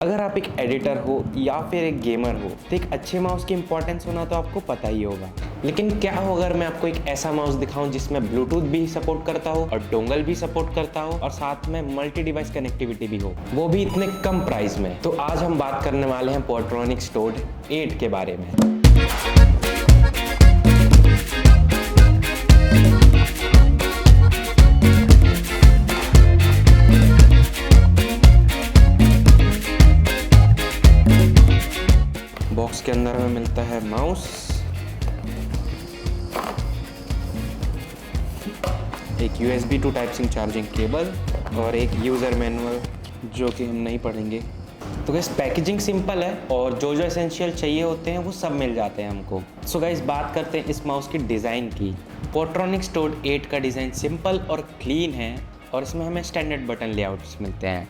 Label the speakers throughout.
Speaker 1: अगर आप एक एडिटर हो या फिर एक गेमर हो तो एक अच्छे माउस की इंपॉर्टेंस होना तो आपको पता ही होगा। लेकिन क्या हो अगर मैं आपको एक ऐसा माउस दिखाऊं जिसमें ब्लूटूथ भी सपोर्ट करता हो और डोंगल भी सपोर्ट करता हो और साथ में मल्टी डिवाइस कनेक्टिविटी भी हो, वो भी इतने कम प्राइस में। तो आज हम बात करने वाले हैं पोर्ट्रॉनिक्स टोड 8 के बारे में। बॉक्स के अंदर हमें मिलता है माउस, एक USB to type C charging cable और एक यूज़र मैनुअल जो कि हम नहीं पढ़ेंगे। तो गाइस पैकेजिंग सिंपल है और जो जो एसेंशियल चाहिए होते हैं वो सब मिल जाते हैं हमको। सो गाइस बात करते हैं इस माउस की डिज़ाइन की। पोर्ट्रॉनिक्स टोड 8 का डिज़ाइन सिंपल और क्लीन है और इसमें हमें स्टैंडर्ड बटन लेआउट्स मिलते हैं,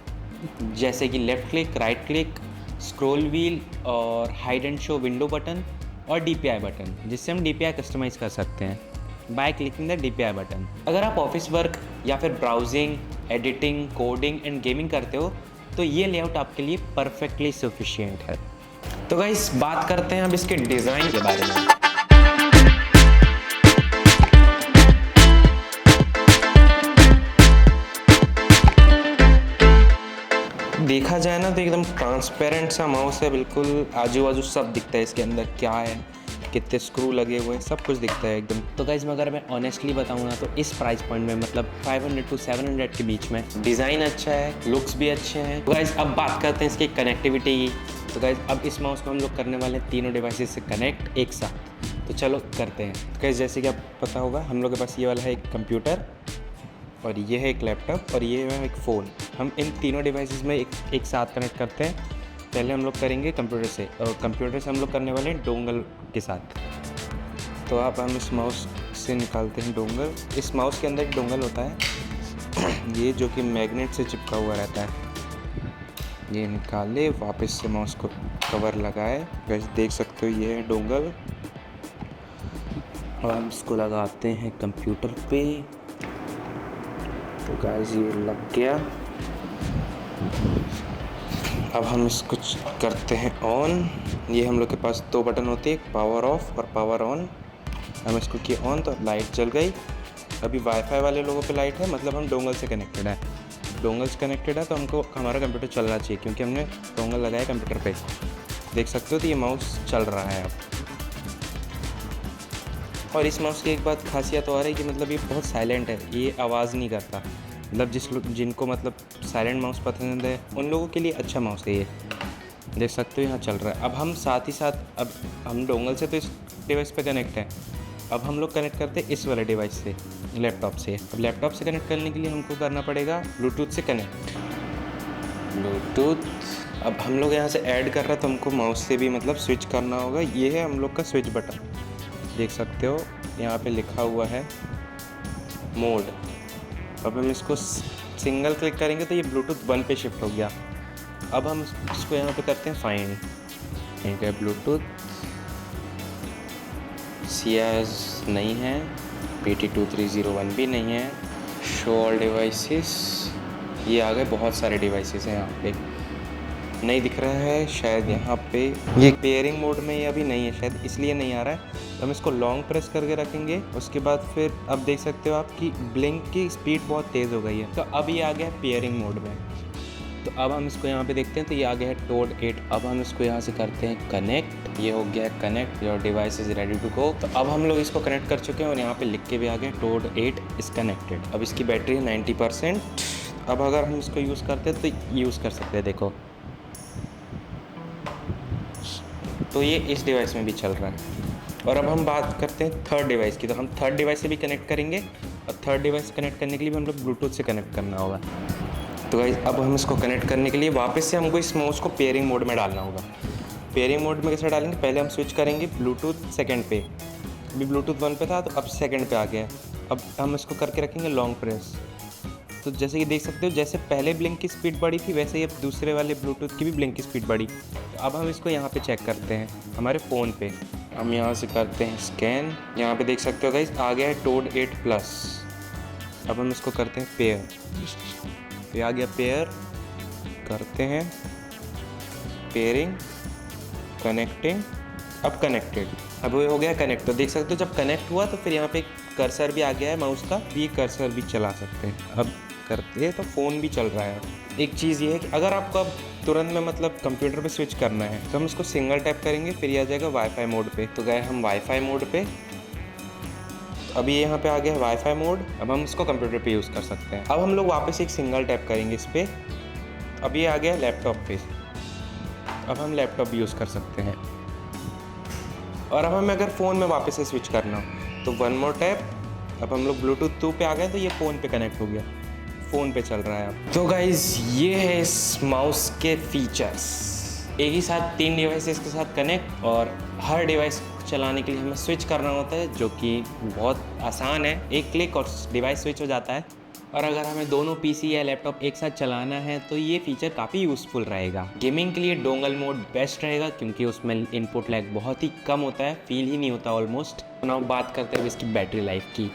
Speaker 1: जैसे कि left click, right click, scroll wheel और hide and show window button और DPI बटन, जिससे हम DPI कस्टमाइज़ कर सकते हैं by clicking the DPI button. अगर आप ऑफिस वर्क या फिर browsing, editing, coding and gaming करते हो तो ये लेआउट आपके लिए परफेक्टली सफिशिएंट है। तो गाइस बात करते हैं अब इसके डिज़ाइन के बारे में। देखा जाए ना तो एकदम ट्रांसपेरेंट सा माउस है, बिल्कुल आजू बाजू सब दिखता है इसके अंदर क्या है, कितने स्क्रू लगे हुए हैं, सब कुछ दिखता है एकदम। तो गाइस अगर मैं ऑनेस्टली बताऊँ ना तो इस प्राइस पॉइंट में मतलब 500 to 700 के बीच में डिज़ाइन अच्छा है, लुक्स भी अच्छे हैं। तो गाइस अब बात करते हैं इसकी कनेक्टिविटी की। तो गाइस अब इस माउस को हम लोग करने वाले हैं तीनों डिवाइसेस से कनेक्ट एक साथ। तो चलो करते हैं। तो गाइस जैसे कि आप पता होगा हम लोग के पास ये वाला है एक कंप्यूटर और ये है एक लैपटॉप और ये है एक फ़ोन। हम इन तीनों डिवाइसेस में एक साथ कनेक्ट करते हैं। पहले हम लोग करेंगे कंप्यूटर से और कंप्यूटर से हम लोग करने वाले हैं डोंगल के साथ। तो आप हम इस माउस से निकालते हैं डोंगल। इस माउस के अंदर एक डोंगल होता है ये जो कि मैग्नेट से चिपका हुआ रहता है। ये निकाले, वापस से माउस को कवर लगाए। वैसे देख सकते हो ये है डोंगल और हम इसको लगाते हैं कंप्यूटर पे। तो गाइस ये लग गया। अब हम इसको करते हैं ऑन। ये हम लोग के पास दो बटन होते हैं, एक पावर ऑफ और पावर ऑन। हम इसको किए ऑन तो लाइट जल गई। अभी वाईफाई वाले लोगों पे लाइट है, मतलब हम डोंगल से कनेक्टेड है। डोंगल से कनेक्टेड है तो हमको हमारा कंप्यूटर चलना चाहिए क्योंकि हमने डोंगल लगाया कंप्यूटर पे। देख सकते हो तो ये माउस चल रहा है अब। और इस माउस की एक बात खासियत और है कि मतलब ये बहुत साइलेंट है, ये आवाज़ नहीं करता। मतलब जिनको मतलब साइलेंट माउस पसंद है उन लोगों के लिए अच्छा माउस है ये। देख सकते हो यहाँ चल रहा है। अब हम साथ ही साथ अब हम डोंगल से तो इस डिवाइस पे कनेक्ट है, अब हम लोग कनेक्ट करते हैं इस वाले डिवाइस से, लैपटॉप से। अब लैपटॉप से कनेक्ट करने के लिए हमको करना पड़ेगा ब्लूटूथ से कनेक्ट। ब्लूटूथ अब हम लोग यहाँ से ऐड कर रहे हैं तो हमको माउस से भी मतलब स्विच करना होगा। ये है हम लोग का स्विच बटन, देख सकते हो यहाँ पे लिखा हुआ है मोड। अब हम इसको सिंगल क्लिक करेंगे तो ये ब्लूटूथ 1 पे शिफ्ट हो गया। अब हम इसको यहाँ पे करते हैं फाइंड। ठीक है, ब्लूटूथ CIS नहीं है, PT2301 भी नहीं है, शो ऑल डिवाइसेस। ये आ गए, बहुत सारे डिवाइसेस हैं यहाँ पे, नहीं दिख रहा है शायद यहाँ पे। ये पेयरिंग मोड में ये अभी नहीं है शायद, इसलिए नहीं आ रहा है। तो हम इसको लॉन्ग प्रेस करके रखेंगे। उसके बाद फिर अब देख सकते हो आप कि ब्लिंक की स्पीड बहुत तेज़ हो गई है। तो अब ये आ गया है पेयरिंग मोड में। तो अब हम इसको यहाँ पे देखते हैं तो ये आ गया है टोड 8। अब हम इसको यहाँ से करते हैं कनेक्ट। ये हो गया है connect, your device is ready to go. तो अब हम लोग इसको कनेक्ट कर चुके हैं और यहाँ पे लिख के भी आ गया टोड 8 इज़ कनेक्टेड। अब इसकी बैटरी है 90%। अब अगर हम इसको यूज़ करते हैं तो यूज़ कर सकते हैं, देखो तो ये इस डिवाइस में भी चल रहा है। और अब हम बात करते हैं थर्ड डिवाइस की। तो हम थर्ड डिवाइस से भी कनेक्ट करेंगे और थर्ड डिवाइस कनेक्ट करने के लिए भी हम लोग ब्लूटूथ से कनेक्ट करना होगा। तो गाइस अब हम इसको कनेक्ट करने के लिए वापस से हमको इस माउस को पेयरिंग मोड में डालना होगा। पेयरिंग मोड में कैसे डालेंगे, पहले हम स्विच करेंगे ब्लूटूथ सेकंड पे। अभी ब्लूटूथ 1 पे था तो अब सेकंड पे आ गया। अब हम इसको करके रखेंगे लॉन्ग प्रेस। तो जैसे कि देख सकते हो जैसे पहले ब्लिंक की स्पीड बढ़ी थी वैसे ही अब दूसरे वाले ब्लूटूथ की भी ब्लिंक की स्पीड बढ़ी। तो अब हम इसको यहाँ पे चेक करते हैं हमारे फ़ोन पे। हम यहाँ से करते हैं स्कैन। यहाँ पे देख सकते हो गाइस आ गया है टोड 8 प्लस। अब हम इसको करते हैं पेयर। ये आ गया पेयर, करते हैं पेयरिंग, कनेक्टिंग, अब कनेक्टेड। अब ये हो गया कनेक्ट। तो देख सकते हो जब कनेक्ट हुआ तो फिर यहाँ पे कर्सर भी आ गया है माउस का, ये कर्सर भी चला सकते हैं। अब करते हैं तो फ़ोन भी चल रहा है। एक चीज़ ये है कि अगर आपको अब तुरंत में मतलब कंप्यूटर पे स्विच करना है तो हम इसको सिंगल टैप करेंगे, फिर ये आ जाएगा वाईफाई मोड पे। तो गए हम वाईफाई मोड पे, अभी यहाँ पे आ गया है वाईफाई मोड। अब हम इसको कंप्यूटर पे यूज़ कर सकते हैं। अब हम लोग वापस एक सिंगल टैप करेंगे इस पर, अब ये आ गया लैपटॉप पे। अब हम लैपटॉप भी यूज़ कर सकते हैं। और अब हमें अगर फ़ोन में वापस से स्विच करना हो तो वन मोर टैप, अब हम लोग ब्लूटूथ 2 पे आ गए तो ये फ़ोन पे कनेक्ट हो गया, फ़ोन पे चल रहा है अब। तो गाइज़ ये है इस माउस के फीचर्स। एक ही साथ 3 डिवाइसेस के साथ कनेक्ट, और हर डिवाइस चलाने के लिए हमें स्विच करना होता है, जो कि बहुत आसान है। एक क्लिक और डिवाइस स्विच हो जाता है। और अगर हमें दोनों पीसी या लैपटॉप एक साथ चलाना है तो ये फीचर काफ़ी यूज़फुल रहेगा। गेमिंग के लिए डोंगल मोड बेस्ट रहेगा, क्योंकि उसमें इनपुट लैग बहुत ही कम होता है, फील ही नहीं होता ऑलमोस्ट। तो अब बात करते हैं इसकी बैटरी लाइफ की।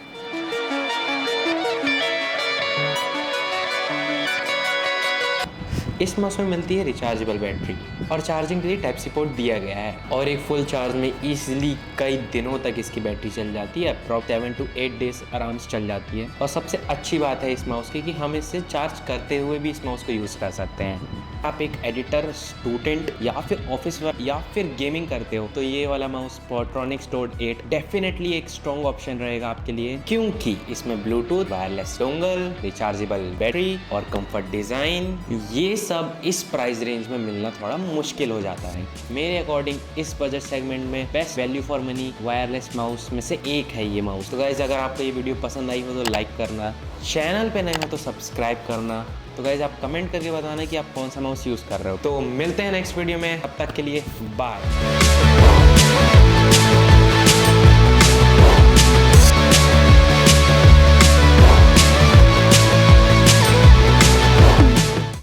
Speaker 1: इस माउस में मिलती है रिचार्जेबल बैटरी, और चार्जिंग के लिए टाइप सी पोर्ट दिया गया है, और एक फुल चार्ज में इजीली कई दिनों तक इसकी बैटरी चल जाती है। अप्रॉक्स 7 to 8 डेज आराम से चल जाती है। और सबसे अच्छी बात है इस माउस की कि हम इससे चार्ज करते हुए भी इस माउस को यूज़ कर सकते हैं। आप एक एडिटर, स्टूडेंट या फिर ऑफिस वर्क या फिर गेमिंग करते हो तो ये वाला माउस पॉट्रॉनिक्स टोड 8 डेफिनेटली एक स्ट्रॉन्ग ऑप्शन रहेगा आपके लिए, क्योंकि इसमें Bluetooth, wireless dongle, rechargeable battery और कंफर्ट डिज़ाइन, ये सब इस प्राइस रेंज में मिलना थोड़ा मुश्किल हो जाता है। मेरे अकॉर्डिंग इस बजट सेगमेंट में best value for money wireless mouse में से एक है ये माउस। तो गाइज अगर आपको ये वीडियो पसंद आई हो तो लाइक करना, चैनल पे नए हो तो सब्सक्राइब करना। तो गाइज आप कमेंट करके बताना कि आप कौन सा माउस यूज़ कर रहे हो। तो मिलते हैं नेक्स्ट वीडियो में, तब तक के लिए बाय।